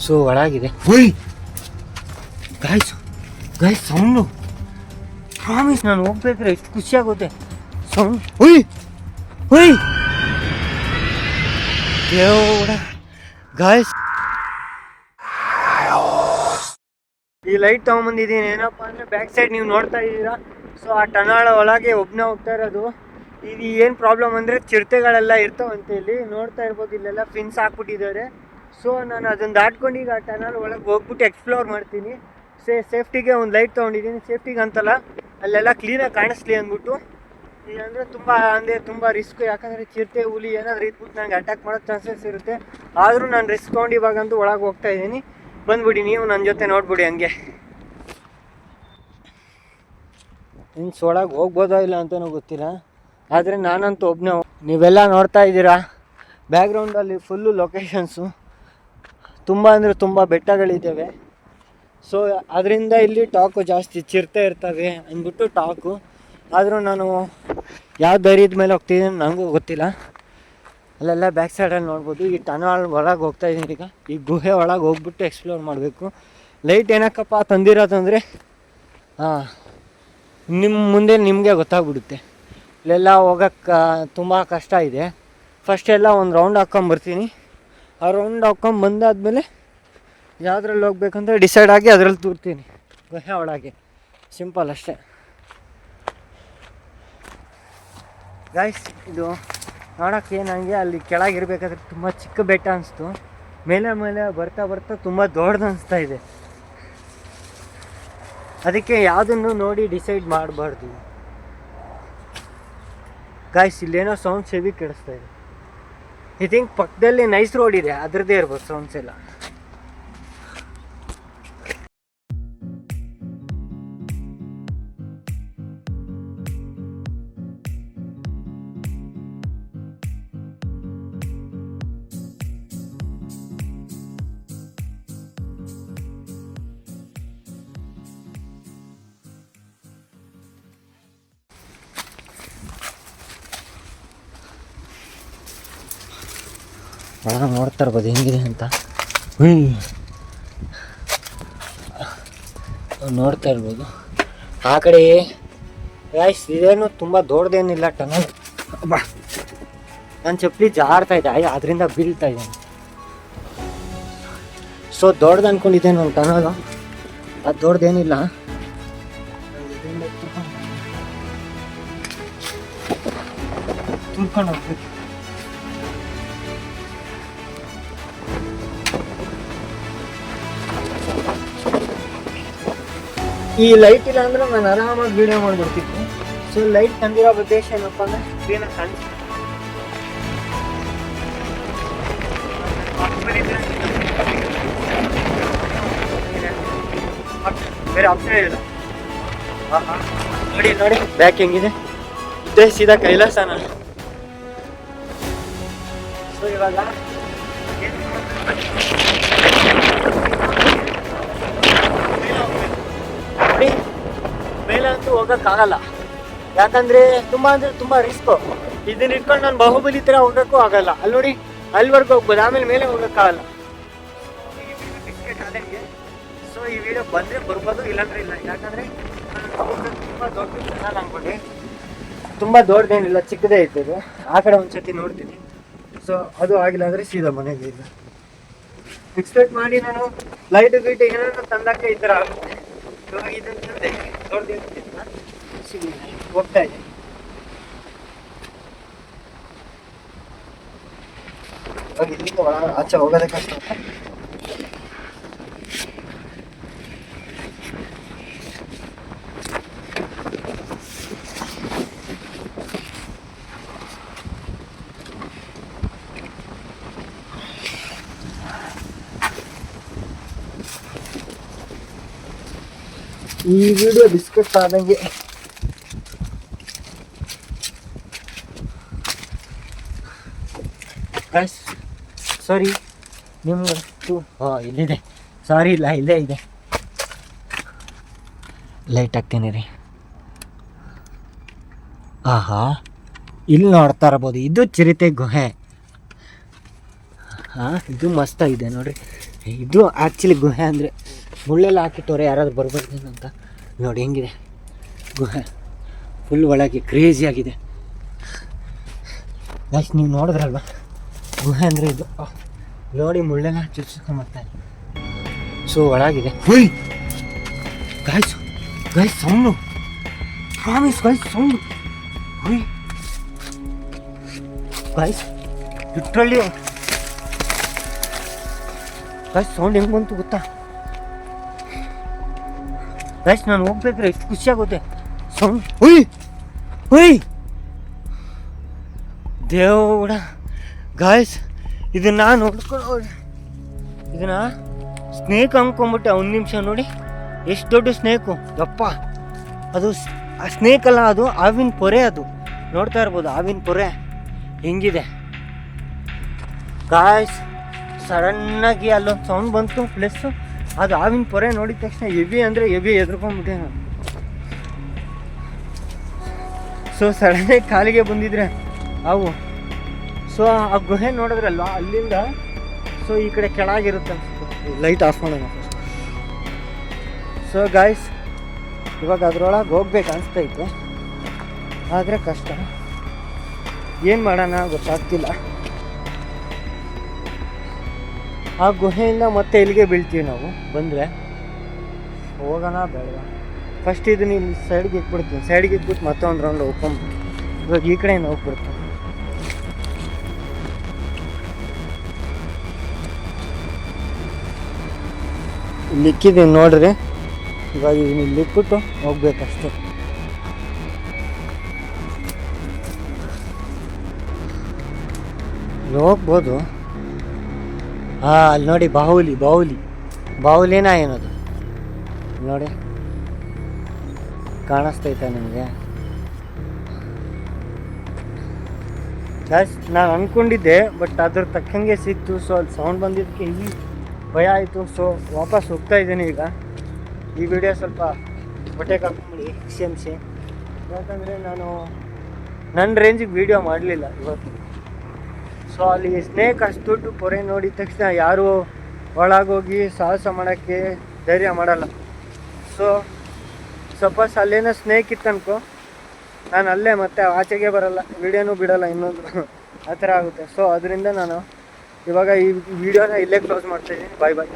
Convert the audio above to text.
So ಒಳಗಿದೆ. ಹುಯ್ guys guys sound promise ನಾನು ಹೋಗ್ಬೇಕಾದ್ರೆ ಎಷ್ಟು ಖುಷಿ ಆಗುತ್ತೆ ಸೌಂಡ್. ಹುಯ್ ಹುಯ್ ದೇವರ ಗಾಯ್ಸ್ ಈ ಲೈಟ್ ತೊಗೊಂಬಂದಿದ್ದೀನಿ. ಏನಪ್ಪ ಅಂದರೆ ಬ್ಯಾಕ್ ಸೈಡ್ ನೀವು ನೋಡ್ತಾ ಇದ್ದೀರಾ. ಸೊ ಆ ಟನಲ್ ಒಳಗೆ ಒಬ್ಬನೇ ಹೋಗ್ತಾ ಇರೋದು. ಇದು ಏನು ಪ್ರಾಬ್ಲಮ್ ಅಂದರೆ ಚಿರತೆಗಳೆಲ್ಲ ಇರ್ತಾವಂತೆ ಇಲ್ಲಿ ನೋಡ್ತಾ ಇರ್ಬೋದು. ಇಲ್ಲೆಲ್ಲ ಫಿನ್ಸ್ ಹಾಕ್ಬಿಟ್ಟಿದ್ದಾರೆ. ಸೊ ನಾನು ಅದನ್ನು ದಾಟ್ಕೊಂಡು ಈಗ ಆ ಟನಲ್ ಒಳಗೆ ಹೋಗ್ಬಿಟ್ಟು ಎಕ್ಸ್ಪ್ಲೋರ್ ಮಾಡ್ತೀನಿ. ಸೇಫ್ಟಿಗೆ ಒಂದು ಲೈಟ್ ತೊಗೊಂಡಿದ್ದೀನಿ. ಸೇಫ್ಟಿಗೆ ಅಂತಲ್ಲ, ಅಲ್ಲೆಲ್ಲ ಕ್ಲೀನಾಗಿ ಕಾಣಿಸ್ಲಿ ಅಂದ್ಬಿಟ್ಟು. ಇಲ್ಲಾಂದರೆ ತುಂಬ ರಿಸ್ಕ್. ಯಾಕಂದರೆ ಚಿರತೆ ಹುಲಿ ಏನಾದರೂ ಇದ್ಬಿಟ್ಟು ನನಗೆ ಅಟ್ಯಾಕ್ ಮಾಡೋ ಚಾನ್ಸಸ್ ಇರುತ್ತೆ. ಆದರೂ ನಾನು ರಿಸ್ಕ್ ತೊಗೊಂಡು ಇವಾಗಂತೂ ಒಳಗೆ ಹೋಗ್ತಾ ಇದ್ದೀನಿ. ಬಂದ್ಬಿಡಿ ನೀವು ನನ್ನ ಜೊತೆ ನೋಡ್ಬಿಡಿ ಹಂಗೆ. ಇನ್ಸ್ ಒಳಗೆ ಹೋಗ್ಬೋದೋ ಇಲ್ಲ ಅಂತಲೂ ಗೊತ್ತಿಲ್ಲ. ಆದರೆ ನಾನಂತೂ ಒಬ್ಬನೇ. ನೀವೆಲ್ಲ ನೋಡ್ತಾ ಇದ್ದೀರಾ ಬ್ಯಾಕ್ಗ್ರೌಂಡಲ್ಲಿ ಫುಲ್ಲು ಲೊಕೇಶನ್ಸು. ತುಂಬ ಅಂದರೆ ತುಂಬ ಬೆಟ್ಟಗಳಿದ್ದಾವೆ. ಸೊ ಅದರಿಂದ ಇಲ್ಲಿ ಟಾಕು ಜಾಸ್ತಿ, ಚಿರತೆ ಇರ್ತವೆ ಅಂದ್ಬಿಟ್ಟು ಟಾಕು. ಆದರೂ ನಾನು ಯಾವ ಧೈರ್ಯದ ಮೇಲೆ ಹೋಗ್ತಿದ್ದೀನಿ ನನಗೂ ಗೊತ್ತಿಲ್ಲ. ಅಲ್ಲೆಲ್ಲ ಬ್ಯಾಕ್ ಸೈಡಲ್ಲಿ ನೋಡ್ಬೋದು. ಈ ಟನಲ್ ಒಳಗೆ ಹೋಗ್ತಾ ಇದ್ದೀನಿ ಈಗ. ಈ ಗುಹೆ ಒಳಗೆ ಹೋಗ್ಬಿಟ್ಟು ಎಕ್ಸ್ಪ್ಲೋರ್ ಮಾಡಬೇಕು. ಲೈಟ್ ಏನಕ್ಕಪ್ಪ ತಂದಿರೋದಂದರೆ ನಿಮ್ಮ ಮುಂದೆ ನಿಮಗೆ ಗೊತ್ತಾಗ್ಬಿಡುತ್ತೆ. ಇಲ್ಲೆಲ್ಲ ಹೋಗೋಕ್ಕೆ ತುಂಬ ಕಷ್ಟ ಇದೆ. ಫಸ್ಟೆಲ್ಲ ಒಂದು ರೌಂಡ್ ಹಾಕ್ಕೊಂಬರ್ತೀನಿ. ಆ ರೌಂಡ್ ಬಂದಾದಮೇಲೆ ಯಾವುದ್ರಲ್ಲಿ ಹೋಗ್ಬೇಕಂತ ಡಿಸೈಡ್ ಆಗಿ ಅದರಲ್ಲಿ ತೂರ್ತೀನಿ ಗುಹೆ ಒಳಗೆ. ಸಿಂಪಲ್ ಅಷ್ಟೇ ಗೈಸ್. ಇದು ನೋಡೋಕ್ಕೆ ನನಗೆ ಅಲ್ಲಿ ಕೆಳಗಿರ್ಬೇಕಾದ್ರೆ ತುಂಬ ಚಿಕ್ಕ ಬೆಟ್ಟ ಅನಿಸ್ತು. ಮೇಲೆ ಬರ್ತಾ ತುಂಬ ದೊಡ್ಡದು ಅನಿಸ್ತಾ ಇದೆ. ಅದಕ್ಕೆ ಯಾವುದನ್ನು ನೋಡಿ ಡಿಸೈಡ್ ಮಾಡಬಾರ್ದು ಗೈಸ್. ಇಲ್ಲೇನೋ ಸೌಂಡ್ಸ್ ಹೆವಿ ಕೇಳಿಸ್ತಾ ಇದೆ. ಐ ಥಿಂಕ್ ಪಕ್ಕದಲ್ಲಿ ನೈಸ್ ರೋಡ್ ಇದೆ, ಅದರದ್ದೇ ಇರ್ಬೋದು ಸೌಂಡ್ಸ್ ಎಲ್ಲ. ಒಳಗೆ ನೋಡ್ತಾ ಇರ್ಬೋದು ಹೆಂಗಿದೆ ಅಂತ. ನೋಡ್ತಾ ಇರ್ಬೋದು ಆ ಕಡೆ. ಗೈಸ್ ಇದೇನು ತುಂಬ ದೊಡ್ಡದೇನಿಲ್ಲ ಟನಲ್. ನನ್ನ ಚಪ್ಪಲಿ ಜಾರ್ತಾ ಇದೆ, ಅದರಿಂದ ಬೀಳ್ತಾ ಇದ್ದೇನೆ. ಸೊ ದೊಡ್ಡದು ಅಂದ್ಕೊಂಡಿದ್ದೆ ನನ್ನ ಟನಲ್. ಅದು ದೊಡ್ಡದೇನಿಲ್ಲ. ತುಳ್ಕೊಂಡು ಹೋಗ್ಬೇಕು. ಈ ಲೈಟ್ ಇಲ್ಲ ಅಂದ್ರೆ ನಾನು ಆರಾಮಾಗಿ ವೀಡಿಯೋ ಮಾಡಿಬಿಡ್ತಿದ್ದೆ. ಸೊ ಲೈಟ್ ತಂದಿರೋ ಉದ್ದೇಶ ಏನಪ್ಪ ಅಂದರೆ ಕ್ಲೀನಾಗಿ ಕಾಣಿಸ್ತು. ಬೇರೆ ಆಪ್ಷನ್ ಇಲ್ಲ. ನೋಡಿ ಬ್ಯಾಕ್ ಹೆಂಗಿದೆ. ಇದೇ ಸೀದಾ ಕೈಲಾಸನ. ಸೊ ಇವಾಗ ಮೇಲಂತೂ ಹೋಗೋಕ್ಕಾಗಲ್ಲ. ಯಾಕಂದರೆ ತುಂಬ ರಿಸ್ಕು. ಇದನ್ನ ಇಟ್ಕೊಂಡು ನಾನು ಬಾಹುಬಲಿ ಥರ ಹೋಗೋಕ್ಕೂ ಆಗಲ್ಲ. ಅಲ್ಲಿ ನೋಡಿ ಅಲ್ಲಿವರೆಗೂ ಹೋಗ್ಬೋದು, ಆಮೇಲೆ ಮೇಲೆ ಹೋಗೋಕ್ಕಾಗಲ್ಲ. ಸೊ ಈ ವಿಡಿಯೋ ಬಂದರೆ ಬರ್ಬೋದು, ಇಲ್ಲಾಂದರೆ ಇಲ್ಲ. ಯಾಕಂದರೆ ತುಂಬ ದೊಡ್ಡ ಚಾನಲ್ ಅಂದ್ಕೊಂಡು ತುಂಬ ದೊಡ್ಡದೇನಿಲ್ಲ, ಚಿಕ್ಕದೇ ಇರ್ತದೆ. ಆ ಕಡೆ ಒಂದು ಸತಿ ನೋಡ್ತೀನಿ. ಸೊ ಅದು ಆಗಿಲ್ಲ ಅಂದರೆ ಸೀದಾ ಮನೆಗೆ ಇಲ್ಲ. ಎಕ್ಸ್ಪೆಕ್ಟ್ ಮಾಡಿ ನಾನು ಲೈಟ್ ಗೀಟ್ ಏನಾದ್ರು ತಂದಾಕೆ ಈ ಥರ ಆಗುತ್ತೆ. ಇವಾಗ ಇದನ್ನು ತಂದೆ ದೊಡ್ಡದಿರ್ತಿಲ್ಲ, ಹೋಗ್ತಾ ಇದೆ. ಇವಾಗ ಇಲ್ಲಿಂದ ಆಚೆ ಹೋಗೋದೇ ಕಷ್ಟ. ಈ ವಿಡಿಯೋ ಬಿಸ್ಕೆಟ್ ಆದಂಗೆ. ಸಾರಿ ನಿಮ್ಗಂತೂ ಇಲ್ಲಿದೆ. ಸಾರಿ ಇಲ್ಲ, ಇಲ್ಲೇ ಇದೆ. ಲೈಟ್ ಹಾಕ್ತೀನಿ ರೀ. ಆಹಾ, ಇಲ್ಲಿ ನೋಡ್ತಾ ಇರ್ಬೋದು, ಇದು ಚಿರತೆ ಗುಹೆ. ಹಾಂ, ಇದು ಮಸ್ತಾಗಿದೆ ನೋಡಿರಿ. ಇದು ಆ್ಯಕ್ಚುಲಿ ಗುಹೆ ಅಂದರೆ ಮುಳ್ಳೆಲ್ಲ ಹಾಕಿಟ್ಟವ್ರೆ, ಯಾರಾದ್ರು ಬರ್ಬಾರ್ದೇನು ಅಂತ. ನೋಡಿ ಹೆಂಗಿದೆ ಗುಹೆ, ಫುಲ್ ಒಳಗೆ ಕ್ರೇಜಿಯಾಗಿದೆ. ಗೈಸ್ ನೀವು ನೋಡಿದ್ರಲ್ವ ಗುಹೆ ಅಂದರೆ ಇದು. ನೋಡಿ ಮುಳ್ಳೆಲ್ಲ ಚುಚ್ಕೊಂಬರ್ತಾರೆ. ಸೊ ಒಳಗಿದೆ. ಹುಯ್ guys, guys sound, promise guys sound. ಹುಯ್ ಗೈಸ್ ಲಿಟ್ರಲಿ ಗೈಸ್ ಸೌಂಡ್ ಹೆಂಗೆ ಬಂತು ಗೊತ್ತಾ ಗೈಸ್? ನಾನು ಹೋಗ್ಬೇಕ್ರೆ ಎಷ್ಟು ಖುಷಿ ಆಗುತ್ತೆ ಸೌಂಡ್. ಹುಯ್ ಹುಯ್ ದೇವಡ ಗಾಯ್ಸ್, ಇದನ್ನ ನೋಡ್ಕೊಳ್ಳೋ, ಇದನ್ನ ಸ್ನೇಕ್ ಅಂದ್ಕೊಂಬಿಟ್ಟೆ. ಒಂದು ನಿಮಿಷ ನೋಡಿ ಎಷ್ಟು ದೊಡ್ಡ ಸ್ನೇಕು, ಯಪ್ಪ. ಅದು ಸ್ನೇಕ್ ಅಲ್ಲ, ಅದು ಹಾವಿನ ಪೊರೆ. ಅದು ನೋಡ್ತಾ ಇರ್ಬೋದು ಹಾವಿನ ಪೊರೆ ಹೆಂಗಿದೆ ಗಾಯ್ಸ್. ಸಡನ್ನಾಗಿ ಅಲ್ಲೊಂದು ಸೌಂಡ್ ಬಂತು, ಪ್ಲಸ್ಸು ಅದು ಹಾವಿನ ಪೊರೆ ನೋಡಿದ ತಕ್ಷಣ ಹೆವಿ ಅಂದರೆ ಹೆವಿ ಎದ್ರುಕೊಂಡ್ಬಿಟ್ಟೆ ನಾನು. ಸೊ ಸಡನ್ನಾಗಿ ಕಾಲಿಗೆ ಬಂದಿದ್ರೆ ಅವು. ಸೊ ಆ ಗುಹೆ ನೋಡಿದ್ರಲ್ವ ಅಲ್ಲಿಂದ, ಸೊ ಈ ಕಡೆ ಕೆಳಗಿರುತ್ತೆ ಅನ್ಸುತ್ತೆ. ಲೈಟ್ ಆಫ್ ಮಾಡೋಣ. ಸೊ ಗಾಯ್ಸ್ ಇವಾಗ ಅದ್ರೊಳಗೆ ಹೋಗ್ಬೇಕು ಅನಿಸ್ತೈತೆ, ಆದರೆ ಕಷ್ಟ. ಏನು ಮಾಡೋಣ ಗೊತ್ತಾಗ್ತಿಲ್ಲ. ಆ ಗುಹೆಯಿಂದ ಮತ್ತೆ ಇಲ್ಲಿಗೆ ಬೀಳ್ತೀವಿ ನಾವು ಬಂದರೆ. ಹೋಗೋಣ ಬೇಡ? ಫಸ್ಟ್ ಇದನ್ನ ಇಲ್ಲಿ ಸೈಡ್ಗೆ ಇಟ್ಬಿಡ್ತೀನಿ. ಸೈಡ್ಗೆ ಇಟ್ಬಿಟ್ಟು ಮತ್ತೆ ಒಂದು ರೌಂಡ್ ಹೋಗ್ಕೊಂಬಿಟ್ಟು ಇವಾಗ ಈ ಕಡೆಯಿಂದ ಹೋಗ್ಬಿಡ್ತೀನಿ. ಲಿಕ್ಕಿದ್ದೀನಿ ನೋಡ್ರಿ. ಇವಾಗ ಇದನ್ನ ಇಲ್ಲಿ ಇಟ್ಬಿಟ್ಟು ಹೋಗ್ಬೇಕಷ್ಟೆ. ಹೋಗ್ಬೋದು. ಹಾಂ ಅಲ್ಲಿ ನೋಡಿ ಬಾಹುಲಿ, ಬಾಹುಲಿ, ಬಾಹುಲಿನ ಏನದು ನೋಡಿ, ಕಾಣಿಸ್ತೈತೆ ನಿಮಗೆ? ಜಾಸ್ತಿ ನಾನು ಅಂದ್ಕೊಂಡಿದ್ದೆ, ಬಟ್ ಅದ್ರ ತಕ್ಕಂಗೆ ಸಿಕ್ತು. ಸೊ ಅಲ್ಲಿ ಸೌಂಡ್ ಬಂದಿದ್ದಕ್ಕೆ ಈ ಭಯ ಆಯಿತು. ಸೊ ವಾಪಸ್ ಹೋಗ್ತಾ ಇದ್ದೀನಿ ಈಗ. ಈ ವಿಡಿಯೋ ಸ್ವಲ್ಪ ಹೊಟ್ಟೆ ಹಾಕೊಂಬಿಡಿ, ಕ್ಷಮಿಸಿ. ಯಾಕಂದರೆ ನಾನು ನನ್ನ ರೇಂಜಿಗೆ ವೀಡಿಯೋ ಮಾಡಲಿಲ್ಲ ಇವತ್ತು. ಸೊ ಅಲ್ಲಿ ಸ್ನೇಕ್ ಅಷ್ಟು ದೊಡ್ಡ ಪೊರೆ ನೋಡಿದ ತಕ್ಷಣ ಯಾರೂ ಒಳಗೋಗಿ ಸಾಹಸ ಮಾಡೋಕ್ಕೆ ಧೈರ್ಯ ಮಾಡಲ್ಲ. ಸೊ ಸಪೋಸ್ ಅಲ್ಲೇನೋ ಸ್ನೇಕ್ ಇತ್ತನ್ಕೋ, ನಾನು ಅಲ್ಲೇ ಮತ್ತೆ ಆಚೆಗೆ ಬರಲ್ಲ, ವಿಡಿಯೋನೂ ಬಿಡೋಲ್ಲ ಇನ್ನೊಂದು, ಆ ಥರ ಆಗುತ್ತೆ. ಸೊ ಅದರಿಂದ ನಾನು ಇವಾಗ ಈ ವಿಡಿಯೋನ ಇಲ್ಲೇ ಕ್ಲೋಸ್ ಮಾಡ್ತಾಯಿದ್ದೀನಿ. ಬಾಯ್ ಬಾಯ್.